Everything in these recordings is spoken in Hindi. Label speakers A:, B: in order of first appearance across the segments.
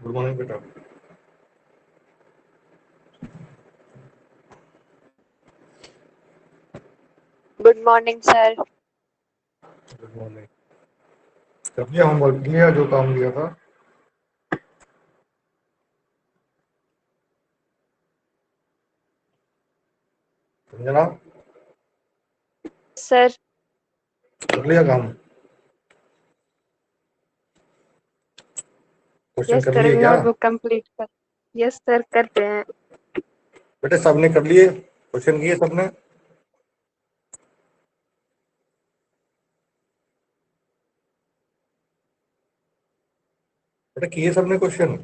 A: गुड मॉर्निंग बेटा।
B: Good morning sir.
A: Good morning. कर लिया होमवर्क, लिया जो काम दिया था? समझना।
B: सर
A: कर लिया काम? क्वेश्चन
B: यस
A: कर
B: सर,
A: लिए क्या?
B: नोटबुक कंप्लीट कर। यस सर, करते हैं।
A: बेटे सबने कर लिए? क्वेश्चन किए सबने? बेटा किए सबने क्वेश्चन?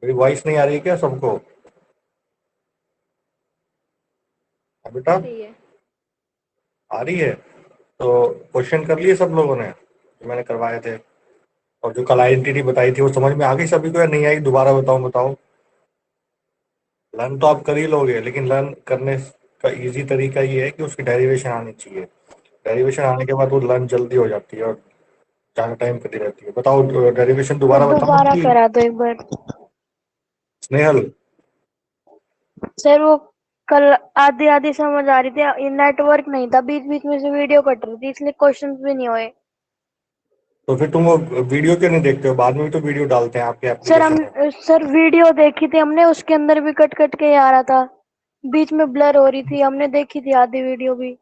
A: मेरी वॉइस नहीं आ रही है क्या सबको? हाँ बेटा,
B: सही है।
A: आ रही है। तो क्वेश्चन कर लिए सब लोगों ने जो मैंने करवाए थे? और जो कल आइडेंटिटी बताई थी वो समझ में आ गई सभी को या नहीं आई? दोबारा बताओ बताओ। लर्न तो आप कर ही लोगे, लेकिन लर्न करने का इजी तरीका ये है कि उसकी डेरिवेशन आनी चाहिए। डेरिवेशन आने के बाद वो लर्न जल्दी हो जाती है और ज़्यादा टाइम कटी रहती है। बताओ डेरिवेशन
B: सर
A: दोबारा बताओ
B: दोबारा
A: कि
B: करा दो एक बार।
A: स्नेहल।
B: सर वो कल आधी आधी समझ आ रही थी, ये नेटवर्क नहीं था, बीच बीच में से वीडियो कट रही थी, इसलिए क्वेश्चंस भी नहीं हुए।
A: तो फिर तुम वो वीडियो क्यों नहीं देखते हो? बाद में भी तो वीडियो डालते हैं आपके
B: सर हम
A: एप्लीकेशन में।
B: सर वीडियो देखी थी हमने, उसके अंदर भी कट कट के आ रहा था, बीच में ब्लर हो रही थी, हमने देखी थी आधी वीडियो भी।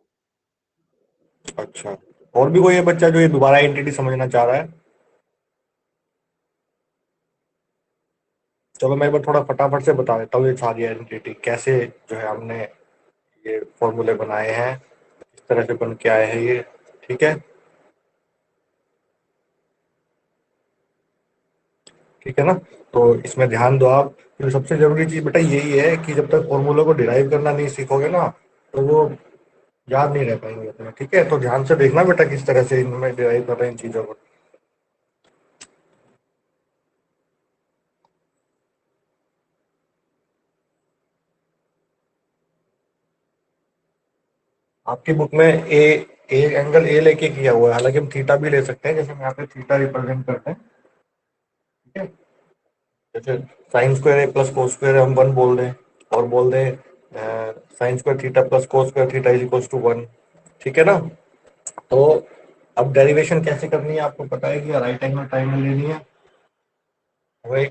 A: अच्छा, और भी कोई है बच्चा जो ये दोबारा एंटिटी समझना चाह रहा है? चलो मैं एक बार थोड़ा फटाफट से बता देता हूँ ये सारी एंटिटी कैसे जो है हमने ये फॉर्मूले बनाए हैं, किस तरह से बन के आए हैं ये। ठीक है? ठीक है ना? तो इसमें ध्यान दो आप। तो सबसे जरूरी चीज बेटा यही है कि जब तक फॉर्मूले को डिराइव करना नहीं सीखोगे ना, तो वो याद नहीं रह पाएंगे अपने। ठीक है? तो ध्यान से देखना बेटा किस तरह से इनमें डिराइव कर रहे हैं इन चीजों को। आपकी बुक में ए एंगल ए लेके किया हुआ है, हालांकि हम थीटा भी ले सकते हैं, जैसे हम यहाँ पे थीटा रिप्रेजेंट करते हैं। ठीक है? जैसे sine square A plus cos square हम वन बोल दें, और बोल दें sine square theta plus cos square theta is equal to one. ठीक है ना? तो अब डेरिवेशन कैसे करनी है आपको पता है कि राइट एंगल ट्राइंगल लेनी है। वही।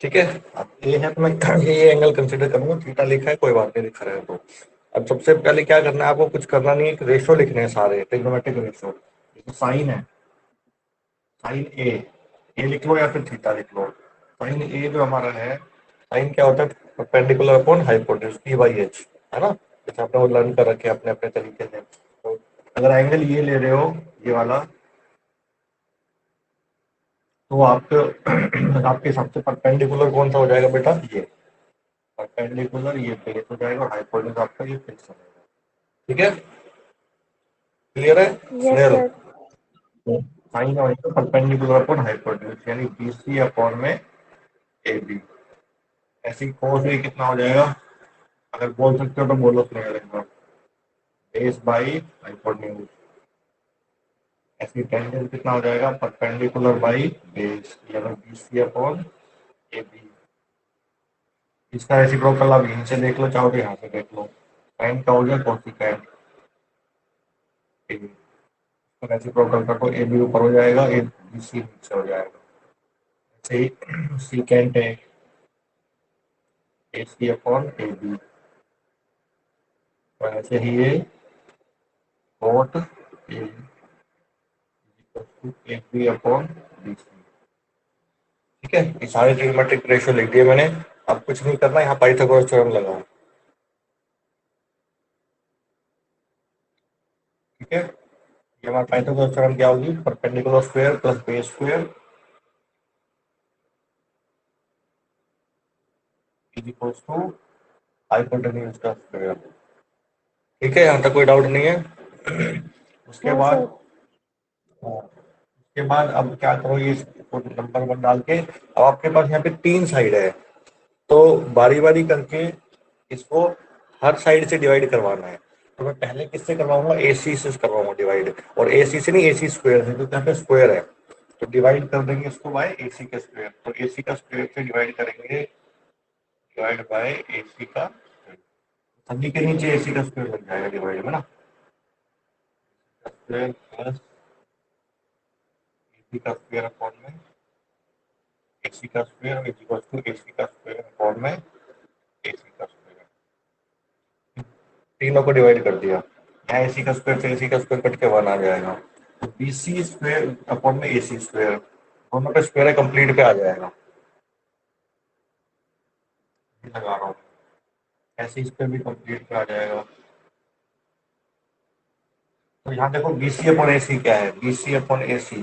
A: ठीक है? अब ए है तो मैं ये एंगल कंसीडर करूंगा, थीटा लिखा है कोई बात नहीं, लिखा रहे तो। अब सबसे पहले क्या करना है आपको? कुछ करना नहीं है, एक रेशो लिखने हैं सारे, ट्रिग्नोमेट्रिक रेशो। साइन है, साइन ए लिख लो या फिर थीटा लिख लो। साइन ए जो हमारा है, साइन क्या होता है? Perpendicular upon hypotenuse P by H, है ना? जैसे आपने वो लर्न कर रखे हैं अपने अपने तरीके से। तो अगर एंगल ये ले रहे हो, ये वाला, तो आप आपके हिसाब से परपेंडिकुलर कौन सा हो जाएगा बेटा? ये परपेंडिकुलर ये बेस हो जाएगा और हाइपोटेन्यूज आपका ये फिक्स हो जाएगा। ठीक है? क्लियर है
B: यस
A: स्नेहल?
B: सर।
A: साइन और परपेंडिकुलर अपॉन हाइपोटेन्यूज यानी बीसी अपॉन में ए बी। ऐसी कोस भी कितना हो जाएगा? अगर बोल सकते हो तो बोलो स्नेहल एक बार। Base by hypotenuse. ऐसी टेंजेंट कितना हो जाएगा? परपेंडिकुलर बाई बेस यानी बीसी अपॉन ए बी। इसका रेसिप्रोकल आप यहीं से देख लो, चाहो तो यहाँ से देख लो। साइन का हो गया कोसिकेंट ए बी, रेसिप्रोकल का तो ए बी ऊपर हो जाएगा, ए बी सी नीचे हो जाएगा। ऐसे ही सीकेंट है ए सी अपॉन ए बी, और ऐसे ही ये cot A A B upon B C. ठीक है? ये सारे ट्रिग्नोमेट्रिक रेशियो लिख दिए मैंने। अब कुछ नहीं करना, यहाँ पाइथागोरस थ्योरम लगाओ। ठीक है? ये हमारा पाइथागोरस थ्योरम क्या होगी? Perpendicular square plus base square is equals to hypotenuse का स्क्वायर। ठीक है? यहाँ तक कोई डाउट नहीं है? उसके
B: हाँ
A: बाद
B: सर।
A: उसके बाद अब क्या करो, ये नंबर वन डाल के अब आपके पास यहाँ पे तीन साइड है, तो बारी बारी करके इसको हर साइड से डिवाइड करवाना है। तो मैं पहले किससे करवाऊंगा, एसी से करवाऊंगा डिवाइड, और एसी से नहीं, एसी स्क्वायर से, क्योंकि यहाँ पे स्क्वायर है। तो डिवाइड कर देंगे इसको बाय एसी का स्क्वायर, तो एसी का स्क्वायर से डिवाइड करेंगे, डिवाइड बाय एसी का स्क्वायर। सभी के नीचे एसी का स्क्वायर बन जाएगा डिवाइड में ना, स्क्वायर प्लस एसी का स्क्वायर अपॉन में एसी का square is equal to AC का स्क्वायर अपॉन में एसी का स्क्वायर। तीनों को डिवाइड कर दिया, यहाँ एसी का स्क्वायर से एसी का स्क्वायर कट के 1 आ जाएगा, तो बीसी स्क्वायर अपॉन में एसी स्क्वायर, दोनों का स्क्वायर है, कंप्लीट पे आ जाएगा। ये लगा रहा हूँ, ऐसे स्क्वायर भी कंप्लीट पे आ जाएगा। तो यहाँ देखो बीसी अपॉन एसी क्या है, बीसी अपॉन एसी,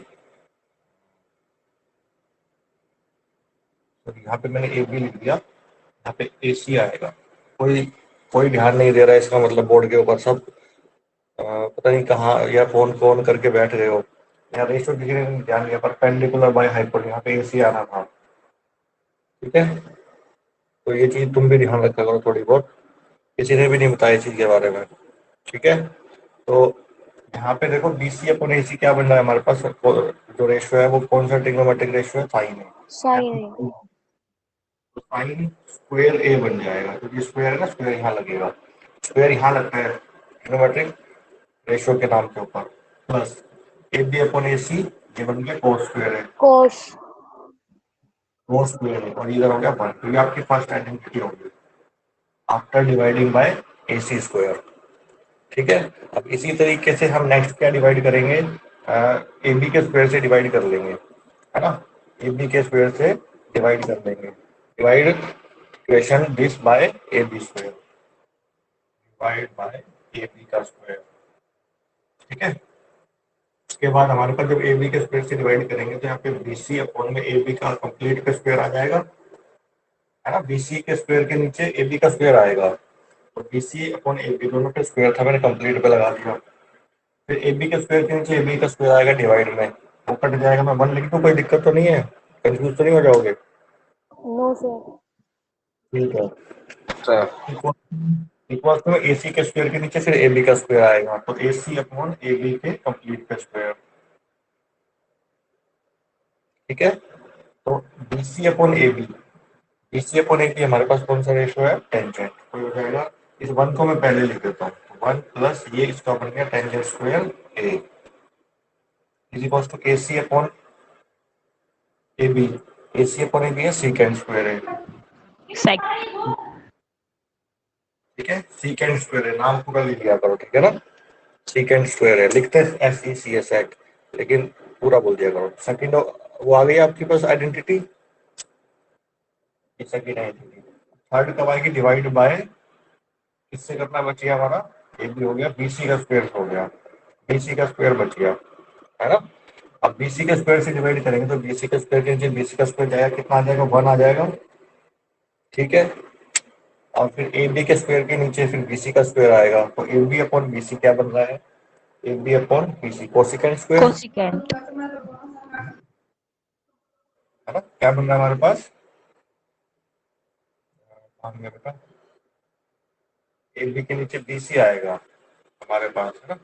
A: तो यहाँ पे मैंने ए बी लिख दिया, यहाँ पे एसी आएगा। कोई कोई ध्यान नहीं दे रहा है, इसका मतलब बोर्ड के ऊपर सब पता नहीं कहाँ या फोन फोन करके बैठ गए हो। यहाँ रेशियो किसी ने नहीं ध्यान दिया, परपेंडिकुलर बाय हाइपोटेन्यूज, यहाँ पे एसी आना था। ठीक है, तो ये चीज तुम भी ध्यान रखा करो थोड़ी बहुत, किसी ने भी नहीं बताया इस चीज के बारे में। ठीक है, तो यहाँ पे देखो बीसी अपॉन एसी क्या बन रहा है हमारे पास, जो रेशियो है वो कौन सा ट्रिग्नोमेट्रिक रेशियो है, साइन है।
B: साइन है।
A: तो साइन स्क्वायर ए बन जाएगा, क्योंकि स्क्वायर है ना, स्क्वायर यहाँ लगेगा, स्क्वायर यहाँ लगता है ट्रिग्नोमेट्रिक रेशियो के नाम के ऊपर, प्लस ए बी अपॉन ए सी, ये बन गया कोस स्क्वायर है,
B: कोस।
A: कोस स्क्वायर है, और इधर हो गया 1, तो ये आपकी फर्स्ट आइडेंटिटी होगी after dividing by A C square. ठीक है, अब इसी तरीके से हम नेक्स्ट क्या डिवाइड करेंगे, ए बी के स्क्वायर से डिवाइड कर लेंगे, है ना, ए बी के स्क्वायर से डिवाइड कर लेंगे, divide equation this by A B square, divide by A B का स्क्वायर। ठीक है, उसके बाद हमारे पास जब ए बी के स्क्वायर से डिवाइड करेंगे, तो यहाँ पे बी सी अपॉन में ए बी का कंप्लीट का स्क्वायर आ जाएगा, है ना, बी सी के स्क्वायर के नीचे ए बी का स्क्वायर आएगा, तो B C upon A B दोनों पे स्क्वायर था, मैंने कंप्लीट पे लगा दिया। फिर ए बी के स्क्वायर के नीचे ए बी का स्क्वायर आएगा डिवाइड में, वो कट जाएगा, मैं 1 लिख दूं, कोई दिक्कत तो नहीं है, कंफ्यूज तो नहीं हो जाओगे।
B: No sir.
A: ठीक है, इक्वल टू ए सी के स्क्वायर के नीचे फिर ए बी का स्क्वायर आएगा, तो A C upon A B के कंप्लीट का स्क्वायर। ठीक है, तो B C upon A B, B C upon A B हमारे पास कौन सा रेशियो है, टेंजेंट, तो हो जाएगा, इस 1 को मैं पहले लिख देता हूँ, 1 प्लस ये इसका बन गया tangent square A is equal to A C upon A B, A C upon A B है सीकेंड स्क्वायर है। ठीक है, सीकेंड स्क्वायर है, नाम पूरा लिख दिया करो, ठीक है ना, सीकेंड स्क्वायर है, लिखते हैं S E C exact, लेकिन पूरा बोल दिया करो। सेकंड वो आ गई आपके पास आइडेंटिटी, सेकंड आइडेंटिटी। थर्ड कब आएगी, डिवाइड बाय, किससे करना बच गया हमारा, ए बी हो गया, बी सी का स्क्वायर हो गया, बी सी का स्क्वायर बच गया, है ना। अब बी सी के स्क्वायर से डिवाइड करेंगे, तो बी सी का स्क्वायर के नीचे बी सी का स्क्वायर जाएगा, कितना आ जाएगा, 1 आ जाएगा। ठीक है, और फिर ए बी के स्क्वायर के नीचे फिर बी सी का स्क्वायर आएगा, तो A B upon B C क्या बन रहा है, A B upon B C cosecant square,
C: cosecant.
A: है ना, क्या बन रहा है हमारे पास, बेटा ए बी के नीचे बी सी आएगा हमारे पास, है ना,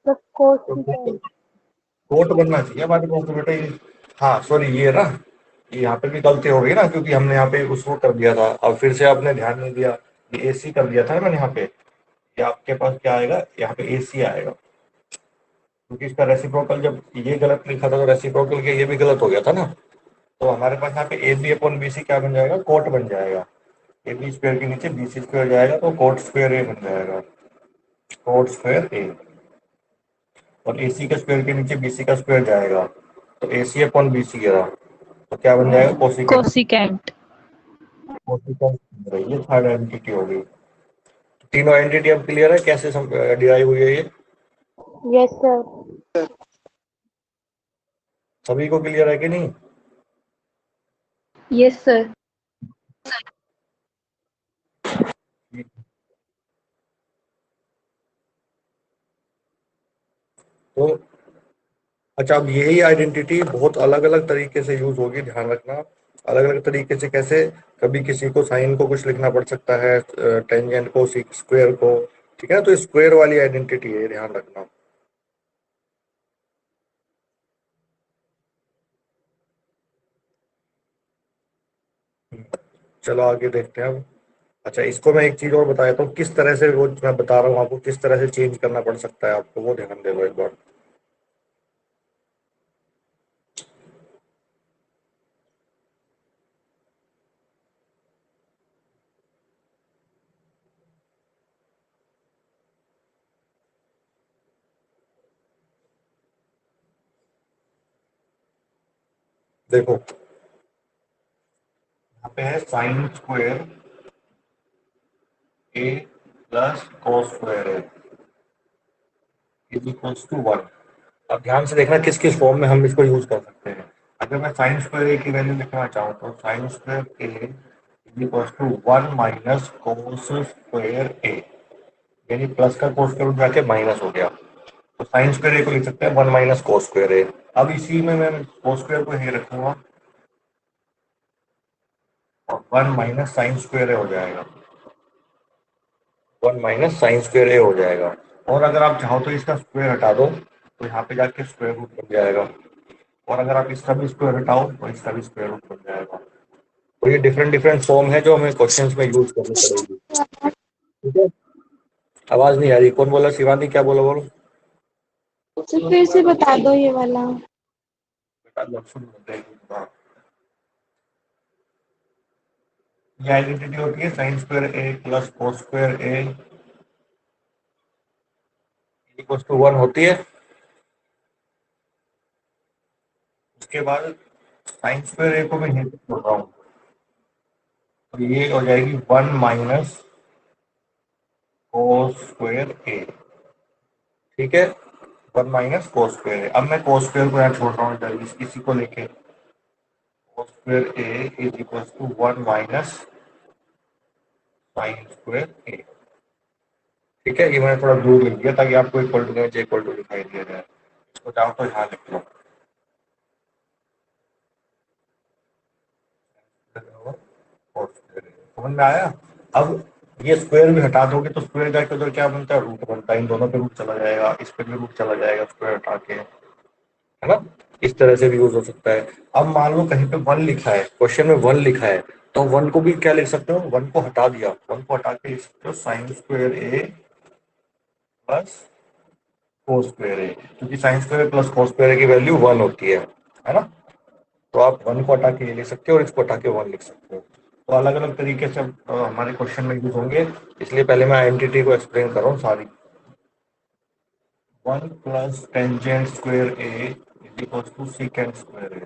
B: तो
A: तो
B: कोसिकेंट।
A: कोट बनना चाहिए हमारे पास तो बेटा ये, हाँ सॉरी ये ना, ये यहाँ पे भी गलती हो गई ना, क्योंकि हमने यहाँ पे उसको कर दिया था, अब फिर से आपने ध्यान नहीं दिया, ये ए सी कर दिया था ना मैंने यहाँ पे, ये आपके पास क्या आएगा, यहाँ पे ए सी आएगा, क्योंकि इसका रेसिप्रोकल जब ये गलत लिखा था, तो रेसिप्रोकल के ये भी गलत हो गया था ना, तो हमारे पास यहाँ पे A B upon B C क्या बन जाएगा, कोट बन जाएगा, ए बी स्क्वायर के नीचे बी सी स्क्वायर जाएगा, तो कोट स्क्वायर ए बन जाएगा, कोट स्क्वायर ए, और ए सी के स्क्वायर के नीचे बी सी का स्क्वायर जाएगा, तो ए सी अपॉन बी सी गिरा, तो क्या बन जाएगा, कोसिकेंट,
C: कोसिकेंट।
A: कोसिकेंट, ये थर्ड एंटिटी हो गई। तीनों एंटिटी अब क्लियर है कैसे डिराइव हुई है ये,
B: यस सर।
A: सभी को क्लियर है कि नहीं।
C: Yes sir.
A: तो अच्छा, अब यही आइडेंटिटी बहुत अलग अलग तरीके से यूज होगी, ध्यान रखना। अलग अलग तरीके से कैसे, कभी किसी को साइन को कुछ लिखना पड़ सकता है, टेंजेंट को, सीक स्क्वायर को, ठीक है ना। तो स्क्वायर वाली आइडेंटिटी है, ध्यान रखना। चलो आगे देखते हैं अब। अच्छा, इसको मैं एक चीज और बता देता हूँ, किस तरह से वो मैं बता रहा हूँ आपको, किस तरह से चेंज करना पड़ सकता है आपको, वो ध्यान दे लो एक बार। देखो, यहाँ पे है sine square A plus cos square A is equals to 1। अब ध्यान से देखना किस किस फॉर्म में हम इसको यूज कर सकते हैं। अगर मैं साइन स्क्वायर ए की वैल्यू लिखना चाहूँ तो sine square A is equals to 1 minus cos square A, यानी प्लस का कोस स्क्वायर रूट जाके माइनस हो गया। तो साइन स्क्वायर ए को लिख सकते हैं 1 माइनस कोस स्क्वायर ए। अब इसी में मैं कोस स्क्वायर को ही रखूंगा और 1 माइनस साइन स्क्वायर ए हो जाएगा, 1 माइनस साइन स्क्वायर ए हो जाएगा। और अगर आप चाहो तो इसका स्क्वायर हटा दो तो यहाँ पे जाके स्क्वायर रूट बन जाएगा। और अगर आप इसका भी स्क्वायर हटाओ तो इसका भी स्क्वायर रूट बन जाएगा। तो ये डिफरेंट डिफरेंट फॉर्म है जो हमें क्वेश्चंस में यूज करनी पड़ेगी। ठीक है। आवाज नहीं आ रही, कौन बोला? शिवानी क्या बोला? बोलो
C: सर फिर से बता दो ये वाला।
A: बेटा, जब सुन लो, देखो। हाँ। ये आइडेंटिटी होती है sine square A plus cos square A equal to 1 होती है। उसके बाद साइन स्क्वायर ए को मैं यहीं पे छोड़ रहा हूँ, तो ये हो जाएगी 1 माइनस कोस स्क्वायर ए। ठीक है, 1 माइनस कोस स्क्वायर ए। अब मैं कोस स्क्वायर को यहाँ छोड़ रहा हूँ इधर, इसी को लेके cos square A is equal to 1 minus sine square A. ठीक है, ये मैंने थोड़ा दूर लिख दिया ताकि आपको इक्वल टू नीचे इक्वल टू दिखाई दिया जाए। तो चाहो तो यहाँ लिख लो, समझ में आया? अब ये स्क्वायर भी हटा दोगे तो स्क्वायर जाके उधर क्या बनता है? रूट बनता है। इन दोनों पे रूट चला जाएगा, इस पे भी रूट चला जाएगा स्क्वायर हटा के, है ना। इस तरह से भी यूज हो सकता है। अब मान लो कहीं पे 1 लिखा है, क्वेश्चन में 1 लिखा है, तो 1 को भी क्या लिख सकते हो? 1 को हटा दिया, 1 को हटा के लिख सकते हो sign square A plus cos square ए, क्योंकि sign square plus cos square की वैल्यू 1 होती है ना। तो आप 1 को हटा के ये लिख सकते हो और इसको हटा के 1 लिख सकते हो। तो अलग अलग तरीके से हमारे क्वेश्चन में यूज होंगे, इसलिए पहले मैं आइडेंटिटी को एक्सप्लेन कर रहा हूँ sorry. 1 plus tangent square A is equal to secant square A.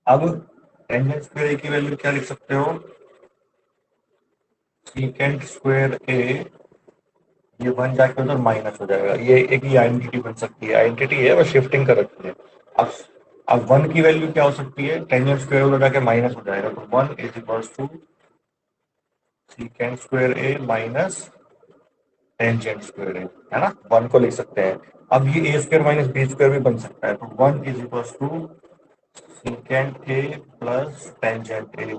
A: अब टेंजेंट स्क्वायर ए की वैल्यू क्या लिख सकते हो? सीकेंट स्क्वायर ए, ये 1 जाके उधर माइनस हो जाएगा। ये एक ही आइडेंटिटी बन सकती है, आइडेंटिटी है बस शिफ्टिंग कर रखी है। अब अब 1 की वैल्यू क्या हो सकती है? टेंजेंट स्क्वायर उधर जाके माइनस हो जाएगा, तो 1 is equal to secant square A minus tangent square है ना। 1 को लिख सकते हैं। अब ये A square minus B square भी बन सकता है, तो 1 is equal to secant A plus tangent A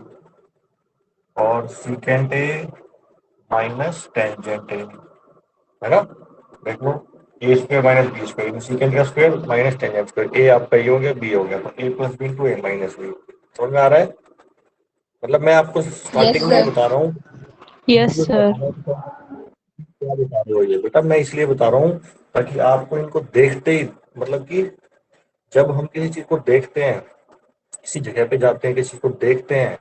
A: और secant A minus tangent A, है ना। देख लो, A square minus B square, secant का square minus tangent square, A आपका ये हो गया, बी हो गया, तो ए plus B into A minus B. समझ में आ रहा है? मतलब मैं आपको
C: यस
A: स्टार्टिंग में
C: सर।
A: बता रहा हूँ,
C: यस
A: मुझे
C: सर।
A: पता है कि क्या बता रहे हो। ये बेटा मैं इसलिए बता रहा हूँ ताकि आपको इनको देखते ही, मतलब कि जब हम किसी चीज को देखते हैं, किसी जगह पे जाते हैं, किसी को देखते हैं,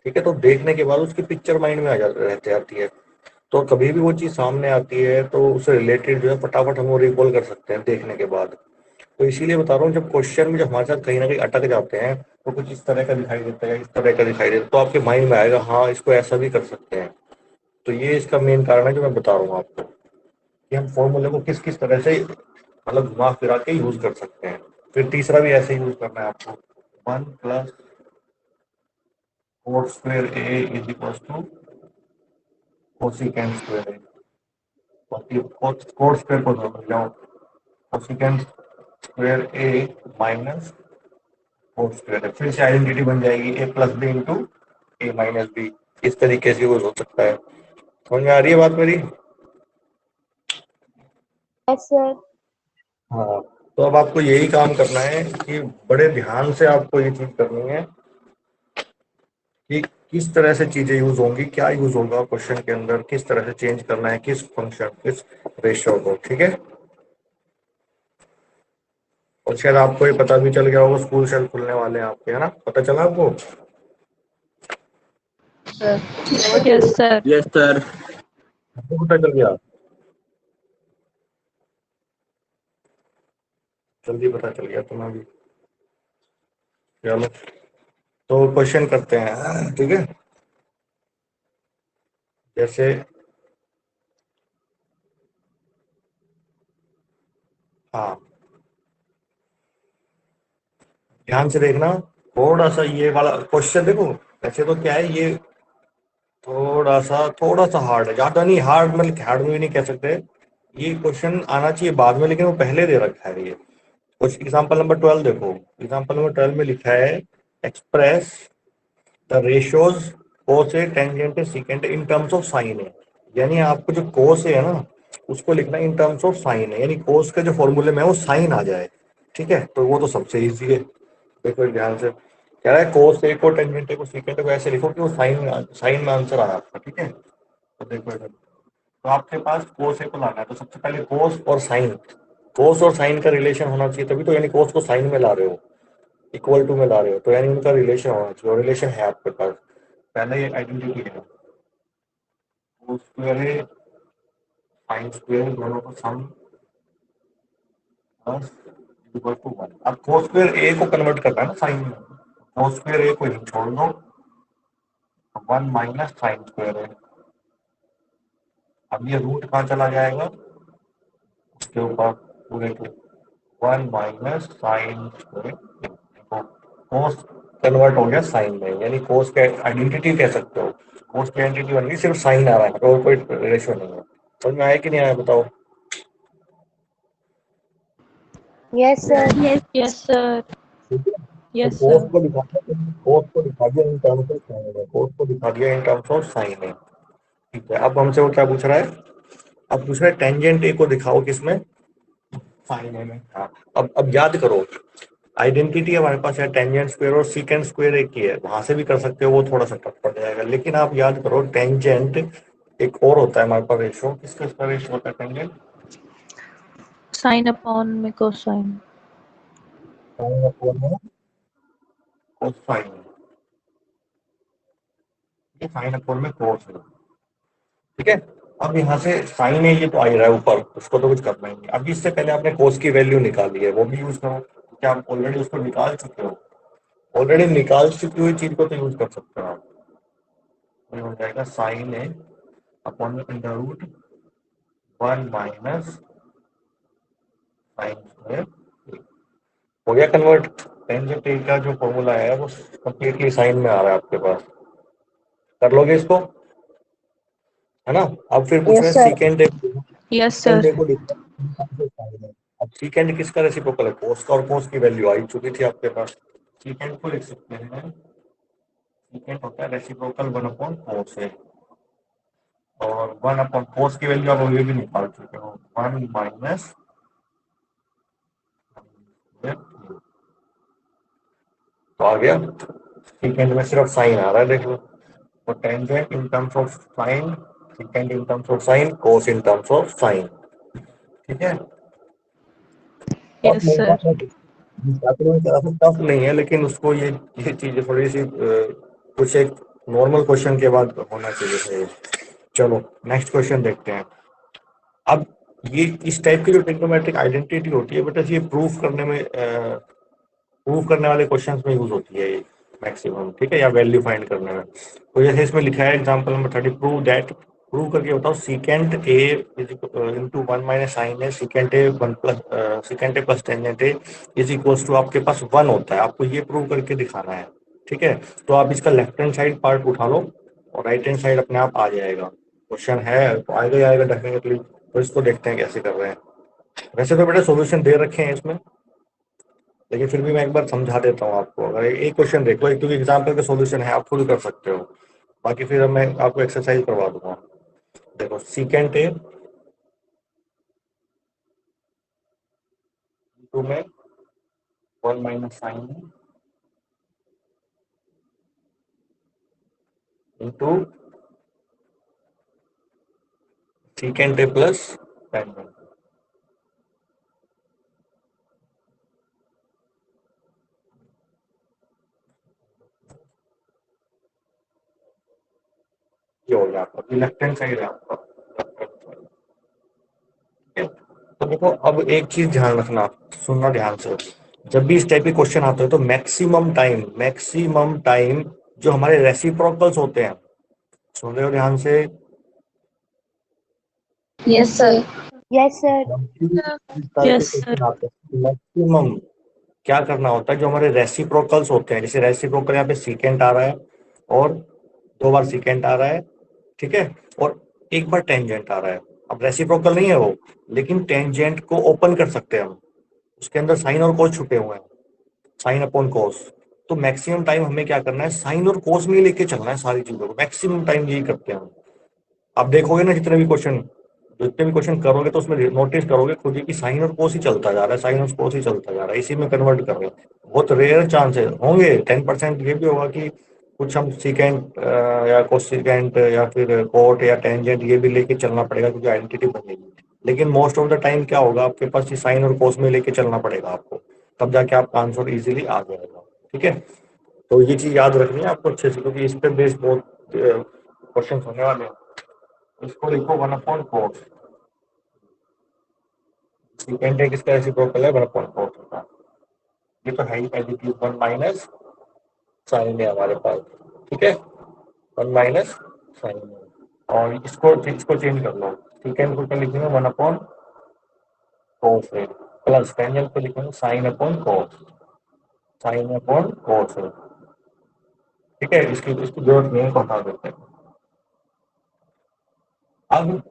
A: ठीक है, तो देखने के बाद उसकी पिक्चर माइंड में रहती आती है। तो कभी भी वो चीज सामने आती है तो उससे रिलेटेड जो है फटाफट हम वो रिकॉल कर सकते हैं देखने के बाद। तो इसीलिए बता रहा हूँ, जब क्वेश्चन में जब हमारे साथ कहीं ना कहीं अटक जाते हैं तो कुछ इस तरह का दिखाई देता है, इस तरह का दिखाई देता है, तो आपके माइंड में आएगा हाँ इसको ऐसा भी कर सकते हैं। तो ये इसका मेन कारण है जो मैं बता रहा हूँ आपको, कि हम फॉर्मूले को किस किस तरह से मतलब घुमा फिरा के यूज कर सकते हैं। फिर तीसरा भी ऐसे यूज करना है आपको, 1 plus cos square A is equal to cosecant square A. Cos square को धो जाओ, cosecant square A minus cos square है, फिर से आइडेंटिटी बन जाएगी A plus B into A minus B. इस तरीके से यूज हो सकता है। समझ में आ रही है बात मेरी?
B: Yes sir.
A: हाँ, तो अब आपको यही काम करना है कि बड़े ध्यान से आपको ये चीज करनी है कि किस तरह से चीजें यूज होंगी, क्या यूज होगा क्वेश्चन के अंदर, किस तरह से चेंज करना है, किस फंक्शन, किस रेशियो को। ठीक है, और शायद आपको ये पता भी चल गया होगा, स्कूल शायद खुलने वाले हैं आपके, है ना? पता चला आपको?
C: Yes sir.
D: Yes sir.
A: आपको पता चल गया? जल्दी पता चल गया तुम्हें भी। चलो, तो क्वेश्चन करते हैं, ठीक है? जैसे हाँ, ध्यान से देखना, थोड़ा सा ये वाला क्वेश्चन देखो। ऐसे तो क्या है ये, थोड़ा सा हार्ड है, ज्यादा नहीं हार्ड, मतलब हार्ड में भी नहीं कह सकते। ये क्वेश्चन आना चाहिए बाद में, लेकिन वो पहले दे रखा है ये। कुछ एग्जाम्पल नंबर 12 देखो। एग्जाम्पल नंबर 12 में लिखा है, express the ratios cos A tangent A secant in terms of sine है। यानी आपको जो कोस है ना, उसको लिखना इन टर्म्स ऑफ साइन है, यानी कोस के जो फॉर्मूले में है वो साइन आ जाए। ठीक है, तो वो तो सबसे इजी है। देखो ध्यान से, कह रहा है कोस ए को टेंजेंट ए को सीकेंट को ऐसे लिखो कि वो साइन में आंसर आया आपका। ठीक है, तो देखो इधर, तो आपके पास कोस ए को लाना है, तो सबसे पहले कोस और साइन का रिलेशन होना चाहिए, तभी तो, यानी कोस को साइन में ला रहे हो, इक्वल टू में ला रहे हो, तो यानी उनका रिलेशन होना चाहिए, और रिलेशन है आपके पास। पहले ये आइडेंटिटी है, कोस स्क्वायर है साइन स्क्वायर, दोनों का सम प्लस इक्वल टू 1। अब कोस स्क्वायर ए को कन्वर्ट करना है ना साइन में, कोस स्क्वायर ए को ही छोड़ दो, 1 माइनस साइन स्क्वायर है। अब ये रूट कहाँ चला जाएगा, उसके ऊपर पूरे को, 1 माइनस साइन स्क्वायर। कोस कन्वर्ट हो गया साइन में, यानी कोस के आइडेंटिटी कह सकते हो, कोस की आइडेंटिटी बन गई, सिर्फ साइन आ रहा है और कोई रेशो नहीं है। समझ में आया कि नहीं आया बताओ?
B: Yes sir.
C: Yes sir.
A: ठीक है, तो
C: यस
A: कोस
C: सर।
A: को दिखा दिया, कोस को दिखा दिया इन टर्म्स ऑफ साइन है, कोस को दिखा दिया इन टर्म्स ऑफ साइन है। ठीक है, अब हमसे वो क्या पूछ रहा है, अब पूछ रहा है टेंजेंट ए को दिखाओ किसमें, साइन ए में। हाँ, अब याद करो, आइडेंटिटी हमारे पास है टेंजेंट स्क्वायर और सीकेंट स्क्वायर एक ही है, वहां से भी कर सकते हो, वो थोड़ा सा टफ पड़ जाएगा, लेकिन आप याद करो टेंजेंट एक और होता है हमारे पास रेशो, किसका रेशो होता है टेंजेंट?
C: साइन अपॉन में कोसाइन।
A: साइन अपॉन में कोसाइन, ये साइन अपॉन में कोस है। ठीक है, अब यहाँ से साइन है, ये तो आ ही रहा है ऊपर, उसको तो कुछ करना ही नहीं। अभी इससे पहले आपने कोस की वैल्यू निकाली है, वो भी यूज करो, क्या आप ऑलरेडी उसको निकाल चुके हो? ऑलरेडी निकाल चुकी हुई चीज को तो यूज कर सकते हो आप। ये हो जाएगा साइन है अपॉन में under root 1 minus sine square. हो गया कन्वर्ट, टेंजेंट ए का जो फॉर्मूला है वो कंप्लीटली साइन में आ रहा है आपके पास। कर लोगे इसको, है ना? अब फिर पूछ रहे
B: यस
A: हैं
B: सर।
A: सीकेंड ए,
C: यस
A: सीकेंड
C: सर।
A: ए को लिखना है sin है। अब सीकेंड किसका रेसिप्रोकल है, कोस का, और कोस की वैल्यू आई चुकी थी आपके पास। सीकेंड को लिख सकते हैं, सीकेंड होता है रेसिप्रोकल 1 अपॉन कोस है, और 1 अपॉन कोस की वैल्यू आप ये भी निकाल चुके हो, 1 माइनस, तो आ गया। सीकेंड में सिर्फ साइन आ रहा है, देख लो, तो tangent in terms of sine, second in terms of sine, cos in terms of sine. ठीक है, टफ
C: यस
A: नहीं था,
C: सर।
A: छात्रों की तरफ से टफ नहीं है, लेकिन उसको ये चीजें थोड़ी सी कुछ एक नॉर्मल क्वेश्चन के बाद होना चाहिए था ये। चलो नेक्स्ट क्वेश्चन देखते हैं। अब ये इस टाइप की जो ट्रिग्नोमेट्रिक आइडेंटिटी होती है बेटा, ये प्रूफ करने वाले क्वेश्चंस में यूज होती है ये मैक्सिमम। ठीक है, या वैल्यू फाइंड करने में। तो जैसे इसमें लिखा है एग्जांपल नंबर 30, प्रूव करके बताओ secant A into 1 minus sine है, secant A 1 plus secant A plus tangent A is equals to, आपके पास 1 होता है, आपको ये प्रूव करके दिखाना है। ठीक है, तो आप इसका लेफ्ट हैंड साइड पार्ट उठा लो और राइट हैंड साइड अपने आप आ जाएगा। क्वेश्चन है तो आएगा ही आएगा डेफिनेटली। तो इसको देखते हैं कैसे कर रहे हैं। वैसे तो बेटा सॉल्यूशन दे रखे हैं इसमें, लेकिन फिर भी मैं एक बार समझा देता हूँ आपको। अगर एक क्वेश्चन देख लो, एक क्योंकि एग्जाम्पल का सॉल्यूशन है, आप खुद कर सकते हो। बाकी फिर अब मैं आपको एक्सरसाइज करवा दूंगा। देखो सीकेंट ए टू में 1 minus sine into secant A plus tangent. ये हो गया आपका, लेफ्ट हैंड साइड है आपका। ठीक है? तो देखो अब एक चीज ध्यान रखना, सुनना ध्यान से। जब भी इस टाइप के क्वेश्चन आते हैं तो मैक्सिमम टाइम जो हमारे रेसिप्रोकल्स होते हैं, सुन रहे हो ध्यान से?
C: Yes sir.
B: Yes sir.
A: इस टाइप के
C: यस सर।
A: क्वेश्चन आते हैं, मैक्सिमम क्या करना होता है, जो हमारे रेसिप्रोकल्स होते हैं, जैसे रेसिप्रोकल यहाँ पे सीकेंट आ रहा है और 2 बार सीकेंट आ रहा है, ठीक है, और 1 बार टेंजेंट आ रहा है। अब रेसिप्रोकल नहीं है वो, लेकिन टेंजेंट को ओपन कर सकते हैं हम, उसके अंदर साइन और कोस छुपे हुए हैं, साइन अपॉन कोस। तो मैक्सिमम टाइम हमें क्या करना है, साइन और कोस में ही लेके चलना है सारी चीजों को, मैक्सिमम टाइम यही करते हैं हम। आप देखोगे ना जितने भी क्वेश्चन करोगे तो उसमें नोटिस करोगे खुद ही कि साइन और कोस ही चलता जा रहा है, साइन और कोस ही चलता जा रहा है, इसी में कन्वर्ट कर रहे हैं। बहुत रेयर चांसेस होंगे, 10% ये भी होगा कि कुछ हम सीकेंट या कोसिकेंट या फिर कोट या टेंजेंट ये भी लेके चलना पड़ेगा क्योंकि आइडेंटिटी बनेगी। लेकिन मोस्ट ऑफ द टाइम क्या होगा, आपके पास ये साइन और कोस में लेके चलना पड़ेगा आपको, तब जाके आपका आंसर इजीली आ जाएगा। ठीक है, तो ये चीज याद रखनी है आपको अच्छे से, क्योंकि इस पे बेस्ड बहुत क्वेश्चन होने वाले हैं। इसको लिखो 1/4। सेकेंड है किसका रेसिप्रोकल है, 1/4 का। ये तो है ही एडिटिव, 1 माइनस साइन है हमारे पास। ठीक है, 1 माइनस साइन है। और इसको चेंज कर लो, सेकेंड को क्या लिखेंगे, 1/cos है, प्लस टेंजेंट को लिखेंगे sine upon cos, sine upon cos है। ठीक है, इसकी इसकी जरूरत नहीं है, को हटा देते हैं। अब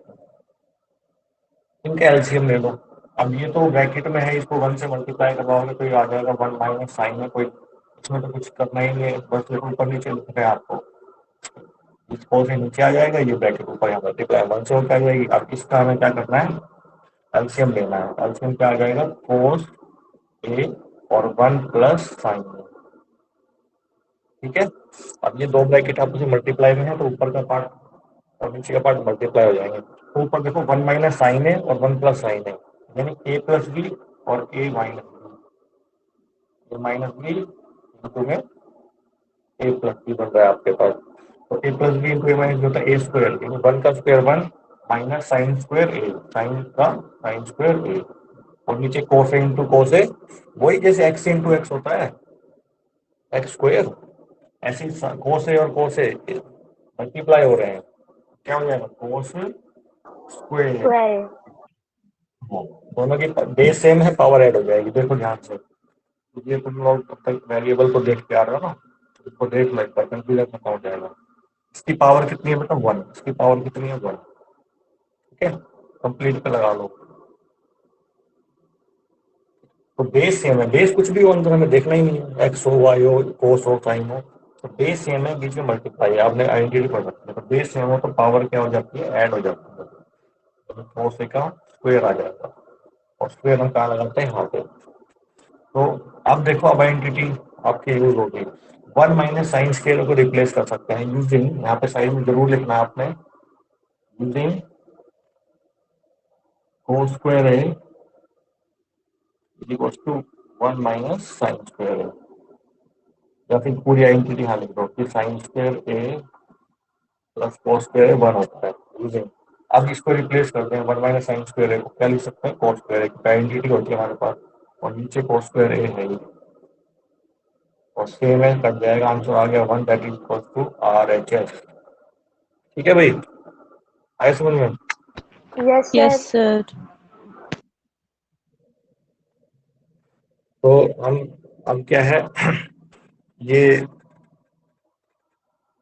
A: इनका एलसीएम ले लो। अब ये तो ब्रैकेट में है, इसको 1 से मल्टीप्लाई करवाओगे तो ये आ जाएगा 1 माइनस साइन में, कोई इसमें तो कुछ करना ही नहीं है, बस ये ऊपर नीचे लिख रहे हैं आपको। इस फोर से नीचे आ जाएगा, ये ब्रैकेट ऊपर यहाँ मल्टीप्लाई 1 से होकर आ जाएगी। अब इसका हमें क्या करना है, एलसीएम लेना है। एलसीएम क्या आ जाएगा, कोस ए और 1 प्लस साइन ए। ठीक है, अब ये दो ब्रैकेट आपस में मल्टीप्लाई में है तो ऊपर का पार्ट और नीचे का पार्ट मल्टीप्लाई हो जाएंगे। तो ऊपर देखो 1 माइनस साइन है और 1 प्लस साइन है, यानी ए प्लस बी और ए माइनस बी, ए माइनस बी इंटू में ए प्लस बी बन रहा है आपके पास। तो ए plus B into A minus B होता है ए स्क्वायर, यानी 1 का स्क्वायर 1 माइनस साइन स्क्वायर ए, साइन का साइन स्क्वायर ए, और नीचे कोस इंटू कोस है, वही जैसे एक्स इंटू एक्स होता है एक्स स्क्वायर, ऐसे कोस ए और कोस ए मल्टीप्लाई हो रहे हैं, क्या हो जाएगा, कोस स्क्वायर।
B: स्क्वायर।
A: दोनों की बेस सेम है, पावर ऐड हो जाएगी। देखो ध्यान से, ये तुम लोग तब तक वेरिएबल को देख के आ रहे हो ना, तो इसको देख लो एक बार, कंफ्यूजन में पहुंच जाएगा। इसकी पावर कितनी है बेटा, 1, इसकी पावर कितनी है, 1। ठीक है, कंप्लीट पे लगा लो। तो बेस सेम है, बेस कुछ भी हो अंदर हमें देखना ही नहीं है, एक्स हो वाई हो कोस हो साइन हो, तो बेस सेम है, बीच में मल्टीप्लाई है, आपने आइडेंटिटी पढ़ रखी है। तो बेस सेम हो तो पावर क्या हो जाती है, ऐड हो जाती है, तो कोस का स्क्वायर आ जाएगा, और स्क्वायर हम कहाँ लगाते हैं, यहाँ पे। तो अब देखो, अब आइडेंटिटी आपकी यूज होगी, 1 माइनस साइन स्क्वायर को रिप्लेस कर सकते हैं यूजिंग, यहाँ पे साइड में जरूर लिखना है आपने, यूजिंग कोस स्क्वायर है equals to 1 minus sine square है, या फिर पूरी आइडेंटिटी यहाँ लिख दो कि sine square A plus cos square A 1 होता है यूजिंग। अब इसको रिप्लेस करते हैं, 1 माइनस साइन स्क्वायर ए को क्या लिख सकते हैं, कोस स्क्वायर ए की आइडेंटिटी होती है हमारे पास, और नीचे कोस स्क्वायर ए है, और सेम है, कट जाएगा, आंसर आ गया 1, that is equal to RHS। ठीक है भाई, आए समझ में?
B: Yes
C: yes
B: sir.
C: सर।
A: तो हम अब क्या है ये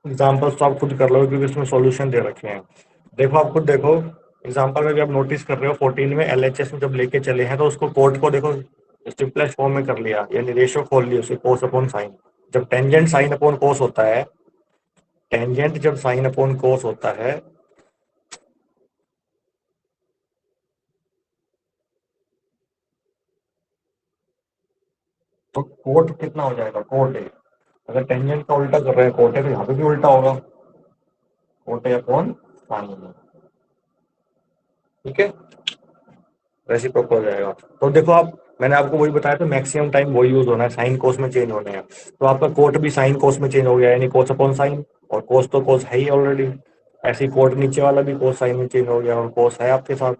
A: एग्जाम्पल्स तो आप खुद कर लो क्योंकि इसमें सॉल्यूशन दे रखे हैं। देखो आप खुद देखो, एग्जाम्पल में भी आप नोटिस कर रहे हो 14 में LHS में जब लेके चले हैं तो उसको कोड को देखो, सिंपलेस्ट फॉर्म में कर लिया, यानी रेशियो खोल लिया उसे, कोस अपॉन साइन। जब टेंजेंट साइन अपॉन कोस होता है, टेंजेंट जब साइन अपॉन कोस होता है, तो कोट कितना हो जाएगा, कोट ए। अगर टेंजेंट का उल्टा कर रहे हैं कोट ए, तो यहाँ पे भी उल्टा होगा, कोट ए अपॉन साइन। ठीक है, रेसिप्रोकल हो जाएगा। तो देखो आप, मैंने आपको वही बताया था, मैक्सिमम टाइम वही यूज होना है, साइन कोस में चेंज होने हैं। तो आपका कोट भी साइन कोस में चेंज हो गया, यानी कोस अपॉन साइन, और कोस तो कोस है ही ऑलरेडी। ऐसे ही कोट नीचे वाला भी कोस साइन में चेंज हो गया, और कोस है आपके साथ।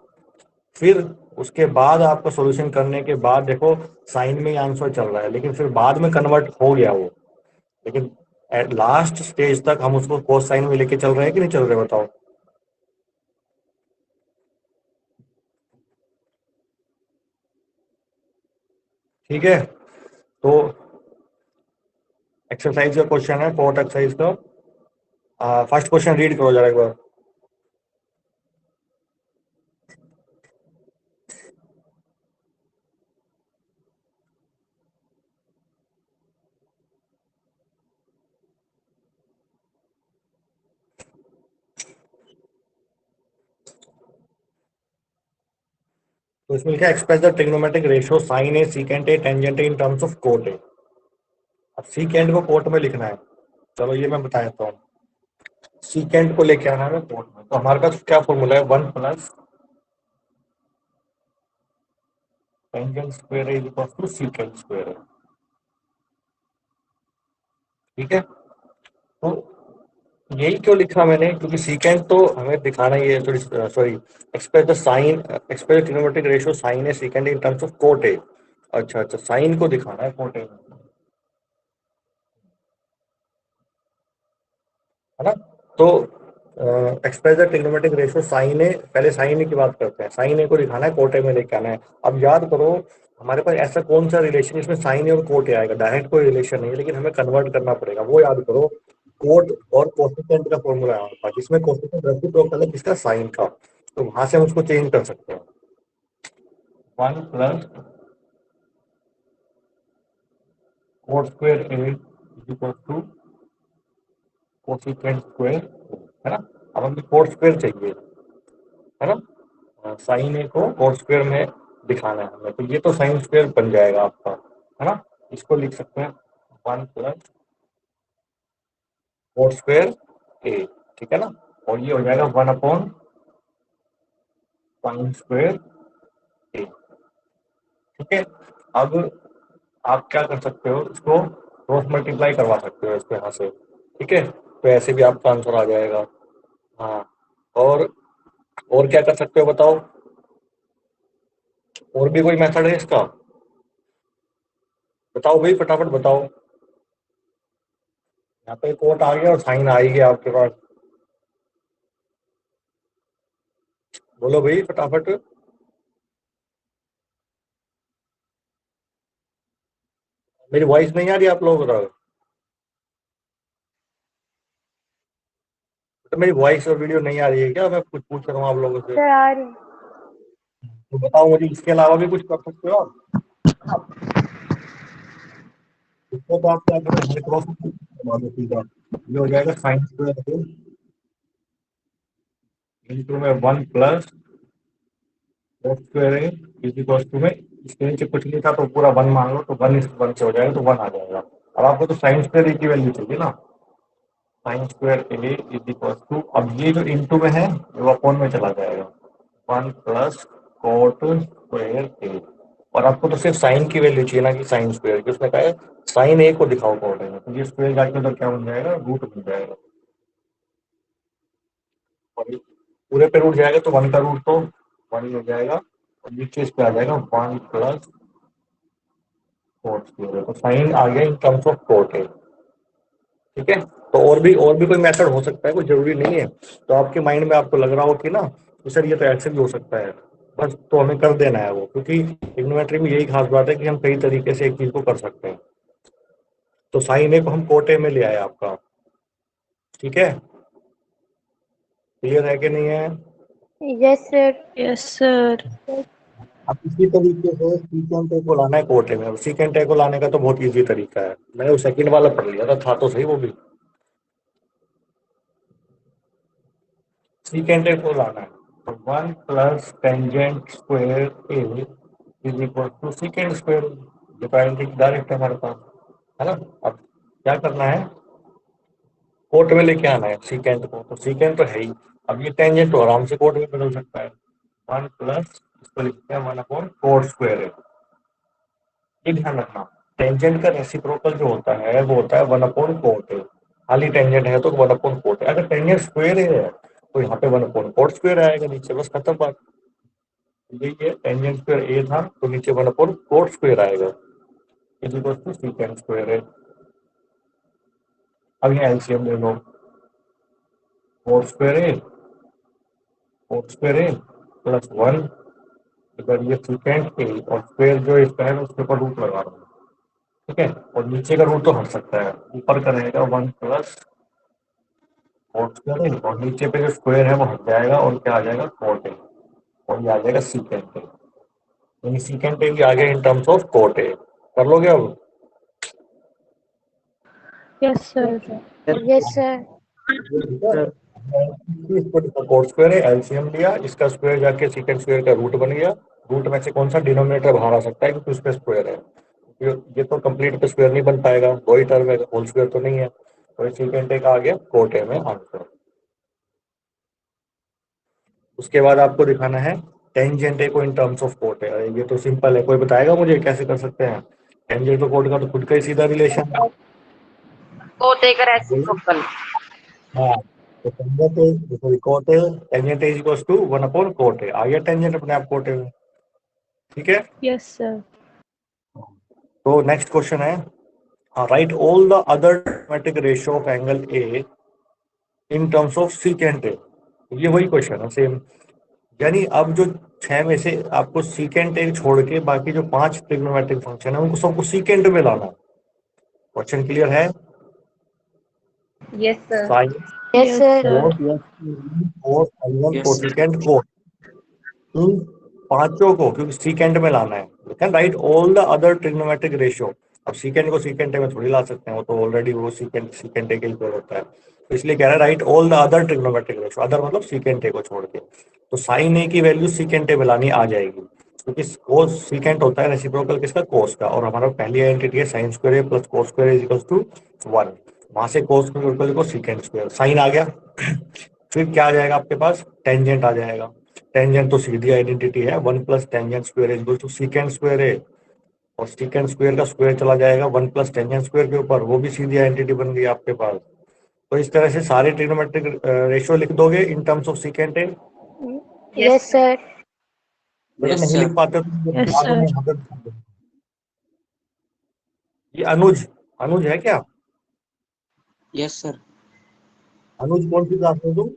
A: फिर उसके बाद आपका सॉल्यूशन करने के बाद देखो, साइन में ही आंसर चल रहा है, लेकिन फिर बाद में कन्वर्ट हो गया वो, लेकिन एट लास्ट स्टेज तक हम उसको कोस साइन में लेके चल रहे हैं कि नहीं चल रहे, बताओ। ठीक है, तो एक्सरसाइज का क्वेश्चन है, फोर्थ एक्सरसाइज का। फर्स्ट क्वेश्चन रीड करो जरा एक बार। तो इसमें लिखा है express the trigonometric ratio sine A secant A tangent A in terms of cot A. अब सीकेंट को कोट में लिखना है, चलो ये मैं बता देता हूँ। सीकेंट को लेके आना है कोट में, तो हमारे पास क्या फॉर्मूला है, 1 plus tangent square A equal to secant square है। ठीक है, तो यही क्यों लिखा मैंने, क्योंकि सीकेंट तो हमें दिखाना ही है, sorry, express the sine, express trigonometric ratio sine A secant in terms of cot A. अच्छा अच्छा, साइन को दिखाना है कोट ए में, है ना। तो express the trigonometric ratio sine A, पहले साइन ए की बात करते हैं, साइन ए को दिखाना है, कोट ए में लेके आना है। अब याद करो, हमारे पास ऐसा कौन सा रिलेशन इसमें साइन ए और कोट ए आएगा, डायरेक्ट कोई रिलेशन नहीं है, लेकिन हमें कन्वर्ट करना पड़ेगा, वो याद करो। कोट और कोफिशिएंट का फॉर्मूला है हमारे पास, जिसमें कोफिशिएंट रेसिप्रोकल है किसका, साइन का, तो वहां से हम उसको चेंज कर सकते हैं। 1 plus cot square A equal to coefficient square, है ना। अब हमें कोट स्क्वायर चाहिए, है ना, साइन ए को कोट स्क्वायर में दिखाना है हमें, तो ये तो साइन स्क्वायर बन जाएगा आपका, है ना। इसको लिख सकते हैं 1 प्लस कोट स्क्वायर ए, ठीक है ना, और ये हो जाएगा 1 अपॉन साइन स्क्वायर ए। ठीक है, अब आप क्या कर सकते हो, इसको क्रॉस मल्टीप्लाई करवा सकते हो इसको यहाँ से। ठीक है, तो ऐसे भी आपका आंसर आ जाएगा। हाँ, और क्या कर सकते हो बताओ, और भी कोई मेथड है इसका, बताओ भाई फटाफट बताओ। यहाँ पे कोट आ गया और साइन आ ही गया आपके पास, बोलो भाई फटाफट। मेरी वॉइस नहीं आ रही आप लोगों को, तो मेरी वॉइस और वीडियो नहीं आ रही है क्या, मैं कुछ पूछ रहा हूँ आप लोगों से।
B: सर आ रही।
A: तो बताओ मुझे, इसके अलावा भी कुछ कर सकते हो आप। इसको तो आप क्या करो, हमें क्रॉस करवा दो सीधा, ये हो जाएगा साइन स्क्वायर इंटू में 1 प्लस कोस स्क्वायर है इज इक्वल टू में, इसके नीचे कुछ नहीं था तो पूरा 1 मान लो, तो 1 इस 1 से हो जाएगा, तो 1 आ जाएगा। अब आपको तो साइन स्क्वायर ए की वैल्यू चाहिए ना, sine square A is equal to, अब ये जो इंटू में है वो अपॉन में चला जाएगा, 1 प्लस कोट स्क्वायर ए। और आपको तो सिर्फ साइन की वैल्यू चाहिए ना कि साइन स्क्वायर की, उसने कहा है साइन ए को दिखाओ कोट में, तो ये स्क्वायर जाके उधर क्या बन जाएगा, रूट बन जाएगा, और पूरे पे रूट जाएगा तो 1 का रूट तो 1 ही हो जाएगा, और नीचे इस पे आ जाएगा 1 प्लस कोट स्क्वायर, तो साइन आ गया इन टर्म्स ऑफ कोट है। ठीक है, तो और भी कोई मेथड हो सकता है, कोई जरूरी नहीं है। तो आपके माइंड में आपको लग रहा हो कि ना, तो सर ये तो ऐसे भी हो सकता है, बस तो हमें कर देना है वो, क्योंकि ट्रिग्नोमेट्री में यही खास बात है कि हम कई तरीके से एक चीज को कर सकते हैं। तो साइन ए को हम कोटे में ले आए आपका, ठीक है, क्लियर है कि नहीं है।
B: Yes sir.
C: Yes sir.
A: अब इसी तरीके से सीकेंट ए को लाना है कोटे में। अब सीकेंट ए को लाने का तो बहुत इजी तरीका है, मैंने वो सेकंड वाला पढ़ लिया था तो सही वो भी। सीकेंट ए को लाना है तो 1 plus tangent square A is equal to secant square, ये तो आइडेंटिटी डायरेक्ट है हमारे पास, है ना। अब क्या करना है, कोट में लेके आना है सीकेंट को, तो सीकेंट तो है ही। अब ये टेंजेंट तो आराम से कोट में बदल सकता है। 1 प्लस इसको लिखते हैं 1 अपॉन कोट स्क्वायर है। ये ध्यान रखना, टेंजेंट का रेसिप्रोकल जो होता है वो होता है 1 अपॉन कोट है। खाली टेंजेंट है तो 1 अपॉन कोट है, अगर टेंजेंट स्क्वायर है तो यहाँ पे 1 अपॉन कोट स्क्वायर आएगा नीचे, बस खत्म बात। यही है, टेंजेंट स्क्वायर ए था तो नीचे 1 अपॉन कोट स्क्वायर आएगा, is equal to secant square है। अब ये एलसीएम ले लो, कोट स्क्वायर है, कोट स्क्वायर है प्लस 1, इधर ये सीकेंट ए और स्क्वायर जो इसका है उसके ऊपर रूट लगा रहा हूँ, ठीक है। और नीचे का रूट तो हट सकता है, ऊपर का रहेगा 1 प्लस कोट स्क्वायर, और नीचे पे जो स्क्वायर है वो हट जाएगा और क्या आ जाएगा कोट ए, और ये आ जाएगा सीकेंट ए, यानी सीकेंट ए भी आ गया इन टर्म्स ऑफ कोट ए। कर लोगे अब?
C: Yes sir.
B: Yes sir.
A: ठीक है, इसको कोट स्क्वायर है, एलसीएम लिया, इसका स्क्वायर जाके सीकेंट स्क्वायर का रूट बन गया। रूट में से कौन सा डिनोमिनेटर बाहर आ सकता है क्योंकि उस पे स्क्वायर है, ये तो कंप्लीट पे स्क्वायर नहीं बन पाएगा, दो ही टर्म है, होल स्क्वायर तो नहीं है, तो सीकेंट ए का आ गया कोट ए में आंसर। उसके बाद आपको दिखाना है टेंजेंट ए को इन टर्म्स ऑफ कोट है। अरे ये तो सिंपल है, कोई बताएगा मुझे कैसे कर सकते हैं? टेंजेंट और कोट का तो खुद का ही सीधा रिलेशन है।
D: कोट एक
A: बोलिए।
D: रेसिप्रोकल।
A: हाँ, तो tangent A sorry cot A, tangent A equals to 1 upon cot A, आ गया टेंजेंट अपने आप कोट ए में, ठीक है।
C: Yes sir.
A: तो नेक्स्ट क्वेश्चन है, write all the other trigonometric ratio of angle A in terms of secant A. ये वही क्वेश्चन है सेम, यानी अब जो 6 में से आपको सीकेंट एक छोड़ के बाकी जो 5 ट्रिग्नोमेट्रिक फंक्शन है उनको सबको सीकेंट में लाना है। क्वेश्चन क्लियर है?
D: Yes sir.
A: Sine
B: yes sir.
A: Cos cos sine
D: yes
A: cosecant cos, इन पांचों को क्योंकि सीकेंड में लाना है, you can write all the other trigonometric ratio. अब सीकेंड को सीकेंड में थोड़ी ला सकते हैं, वो तो ऑलरेडी वो सीकेंड सीकेंड के इक्वल होता है, तो इसलिए कह रहा है write all the other trigonometric ratio, other मतलब सीकेंड को छोड़ के। तो साइन ए की वैल्यू सीकेंड में लानी आ जाएगी, क्योंकि कोस सीकेंड होता है रेसिप्रोकल किसका, कोस का, और हमारा पहली आइडेंटिटी है sine square plus cos square is equal to 1, वहां से कोस स्क्वायर को सीकेंड स्क्वायर, साइन आ गया। फिर क्या आ जाएगा आपके पास, टेंजेंट आ जाएगा। टेंजेंट तो सीधी आइडेंटिटी है, 1 plus tangent square is equal to secant square है, और सीकेंड स्क्वायर का स्क्वायर चला जाएगा 1 प्लस टेंजेंट स्क्वायर के ऊपर, वो भी सीधी आइडेंटिटी बन गई आपके पास। तो इस तरह से सारे ट्रिग्नोमेट्रिक रेशियो लिख दोगे इन टर्म्स ऑफ सीकेंट है।
B: Yes sir.
A: बेटा
D: यस
A: नहीं
D: सर।
A: लिख पाते तो मुझे
C: यस
A: बता दो, मैं
C: सर।
A: यहाँ पे बता दूंगा। ये अनुज, अनुज है क्या?
D: Yes sir.
A: अनुज कौन सी क्लास में तुम?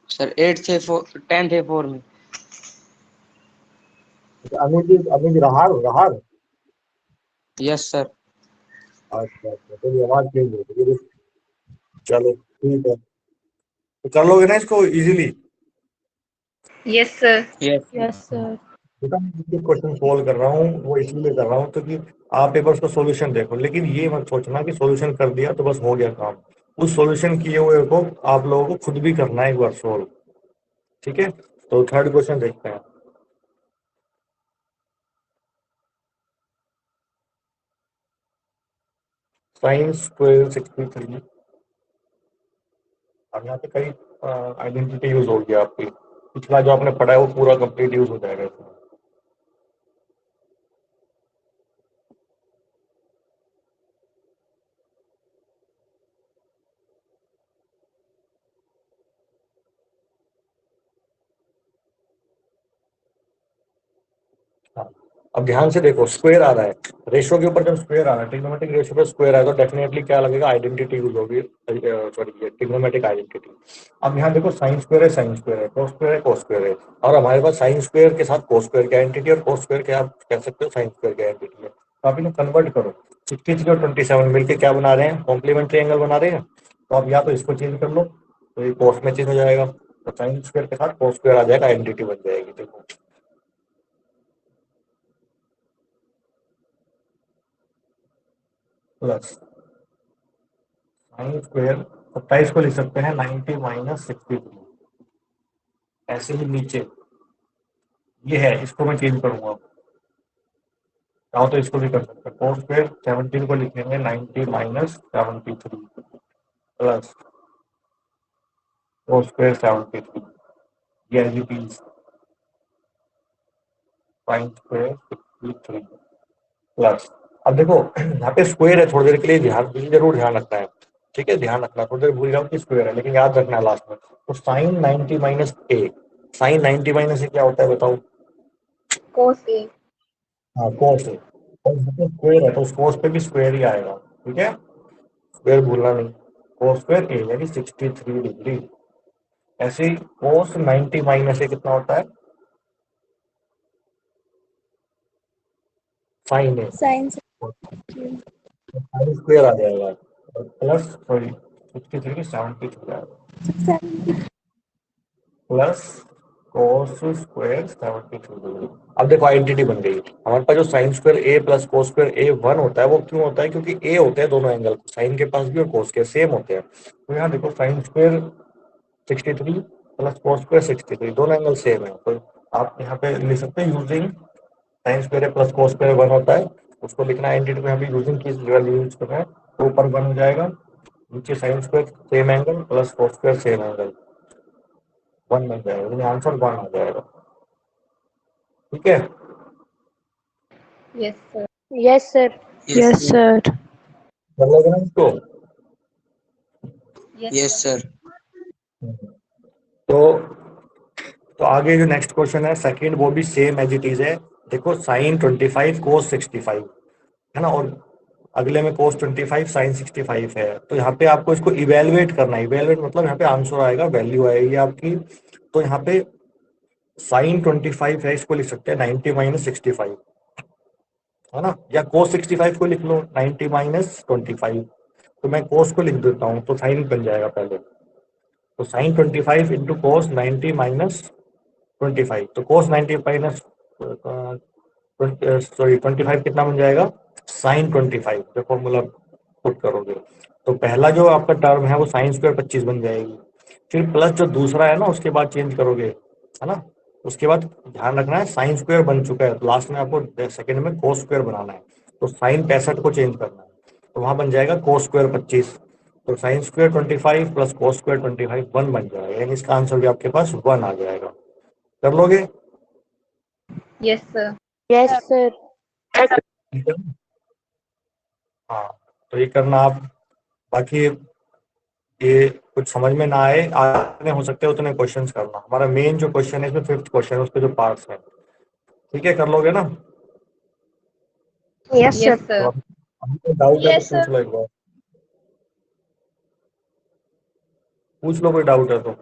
D: सर 8 से 10 थे 4 में।
A: अनुज, अनुज रहार रहार।
D: Yes sir.
A: अच्छा अच्छा, चलिए आवाज चेंज हो गई। चलो ठीक है, तो कर लोगे ना इसको easily?
D: Yes sir. Yes
C: yes sir.
A: बेटा मैं क्वेश्चन सोल्व कर रहा हूँ वो इसलिए कर रहा हूँ क्योंकि आप एक बार उसका सॉल्यूशन देखो, लेकिन ये मत सोचना कि सॉल्यूशन कर दिया तो बस हो गया काम। उस सॉल्यूशन किए हुए को आप लोगों को खुद भी करना है एक बार सोल्व, ठीक है। तो थर्ड क्वेश्चन देखते हैं। साइन स्क्वायर 63, अब यहाँ पे कई आइडेंटिटी यूज हो गया आपकी, पिछला जो आपने पढ़ा है वो पूरा कंप्लीट यूज हो जाएगा इसमें। हाँ, अब ध्यान से देखो, स्क्वायर आ रहा है, रेशो के ऊपर जब स्क्वायर आ रहा है, ट्रिग्नोमेट्रिक रेशो पे स्क्वायर आया तो डेफिनेटली क्या लगेगा, आइडेंटिटी यूज होगी, सॉरी ये ट्रिग्नोमेट्रिक आइडेंटिटी। अब यहाँ देखो साइन स्क्वायर है, साइन स्क्वायर है, कोस स्क्वायर है, कोस स्क्वायर है, और हमारे पास साइन स्क्वायर के साथ कोस स्क्वायर की आइडेंटिटी और कोस स्क्वायर के आप कह सकते हो साइन स्क्वायर की आइडेंटिटी है, तो आप इन्हें कन्वर्ट करो। 63 और 27 मिलकर क्या बना रहे हैं, कॉम्प्लीमेंट्री एंगल बना रहे हैं, तो आप या तो इसको चेंज कर लो तो ये कोस में चेंज हो जाएगा, तो साइन स्क्वायर के साथ कोस स्क्वायर आ जाएगा, आइडेंटिटी बन जाएगी। देखो प्लस साइन स्क्वायर 27 को लिख सकते हैं 90 माइनस 63। ऐसे ही नीचे ये है, इसको मैं चेंज करूंगा, चाहो तो इसको भी कर सकते हैं। कोस स्क्वायर 17 को लिखेंगे 90 माइनस 73 प्लस कोस स्क्वायर 73, ये रिपीट साइन स्क्वायर 63 प्लस। अब देखो यहाँ पे स्क्वायर है, थोड़ी देर के लिए जरूर ध्यान रखना है, ठीक है, ध्यान रखना, थोड़ी देर भूल जाओ कि स्क्वायर है, लेकिन याद रखना है लास्ट में। तो साइन 90 माइनस ए, साइन 90 माइनस ए क्या होता है बताओ?
C: कोस ए।
A: हाँ कोस है, और यहाँ पे स्क्वायर है तो कोस पे भी स्क्वायर ही आएगा, ठीक है, स्क्वायर भूलना नहीं। कोस स्क्वायर ए यानी 63 डिग्री। ऐसे ही कोस 90 माइनस ए कितना होता है? साइन ए,
C: साइन
A: साइन स्क्वायर आ जाएगा प्लस, सॉरी 63 की 73 आएगा प्लस कोस स्क्वायर 73 डिग्री। अब देखो आइडेंटिटी बन गई हमारे पास। जो sign square A plus cos square A 1 होता है, वो क्यों होता है? क्योंकि ए होते हैं दोनों एंगल, साइन के पास भी और कोस के सेम होते हैं। तो यहाँ देखो sine square 63 plus cos square 63, दोनों एंगल सेम है, तो आप यहाँ पे लिख सकते हैं using sign square plus cos square 1 होता है, उसको लिखना है आइडेंटिटी में, यहाँ पे यूजिंग की वैल्यू यूज कर रहे हैं, तो ऊपर 1 हो जाएगा, नीचे sine square same angle plus cos square same angle 1 बन जाएगा, यानी आंसर 1 आ जाएगा, ठीक है।
C: Yes sir.
B: Yes sir.
D: Yes
C: sir.
A: कर लोगे ना इसको?
D: Yes sir.
A: तो आगे जो नेक्स्ट क्वेश्चन है सेकंड, वो भी सेम एज इट इज है। देखो साइन 25 कोस 65 है ना, और अगले में कोस 25 साइन 65 है, तो यहाँ पे आपको इसको इवेलुएट करना है। इवेलुएट मतलब यहाँ पे आंसर आएगा, वैल्यू आएगी आपकी। तो यहाँ पे साइन 25 है, इसको लिख सकते हैं 90 माइनस 65, है ना, या कोस 65 को लिख लो 90 माइनस 25। तो मैं कोस को लिख देता हूँ, तो साइन बन जाएगा पहले। तो साइन 25 इंटू कोस 90 माइनस 25, तो कोस 90 माइनस सॉरी 25 कितना बन जाएगा? साइन 25 जो फॉर्मूला पुट करोगे, तो पहला जो आपका टर्म है वो साइन स्क्वायर 25 बन जाएगी, फिर प्लस जो दूसरा है ना उसके बाद चेंज करोगे, है ना, उसके बाद ध्यान रखना है साइन स्क्वायर बन चुका है, तो लास्ट में आपको सेकंड में कोस स्क्वायर बनाना है, तो साइन 65 को चेंज करना है, तो वहां बन जाएगा कोस स्क्वायर 25। तो sine square 25 plus cos square 25 1 बन जाएगा, यानी इसका आंसर भी आपके पास 1 आ जाएगा। कर लोगे?
C: Yes sir.
B: Yes sir.
A: ठीक है? हाँ, तो ये करना आप। बाकी ये कुछ समझ में ना आए, आने हो सकते हैं उतने क्वेश्चंस करना। हमारा मेन जो क्वेश्चन है इसमें 5th क्वेश्चन है, उसके जो पार्ट्स हैं, ठीक है, कर लोगे ना?
B: Yes
C: yes
B: sir.
A: तो
C: सर।
A: अभी डाउट है
C: Yes,
A: तो पूछ लो एक बार, पूछ लो कोई डाउट है तो।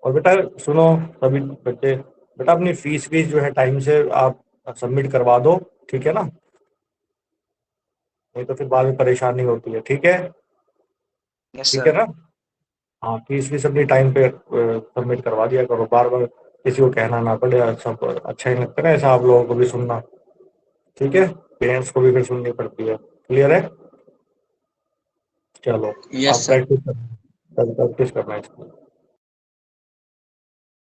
A: और बेटा सुनो सभी बच्चे, बेटा अपनी फीस जो है टाइम से आप सबमिट करवा दो, ठीक है ना, नहीं तो फिर बाद में परेशानी होती है, ठीक है?
D: यस
A: ठीक है
D: सर।
A: ना? हाँ, फीस अपनी टाइम पे सबमिट करवा दिया करो, बार बार किसी को कहना ना पड़े, सब अच्छा ही लगता है ना ऐसा, आप लोगों को भी सुनना, ठीक है, पेरेंट्स को भी फिर सुननी पड़ती है। क्लियर है? चलो,
D: यस
A: आप
D: सर।
A: प्रैक्टिस करना, कल प्रैक्टिस करना इसको।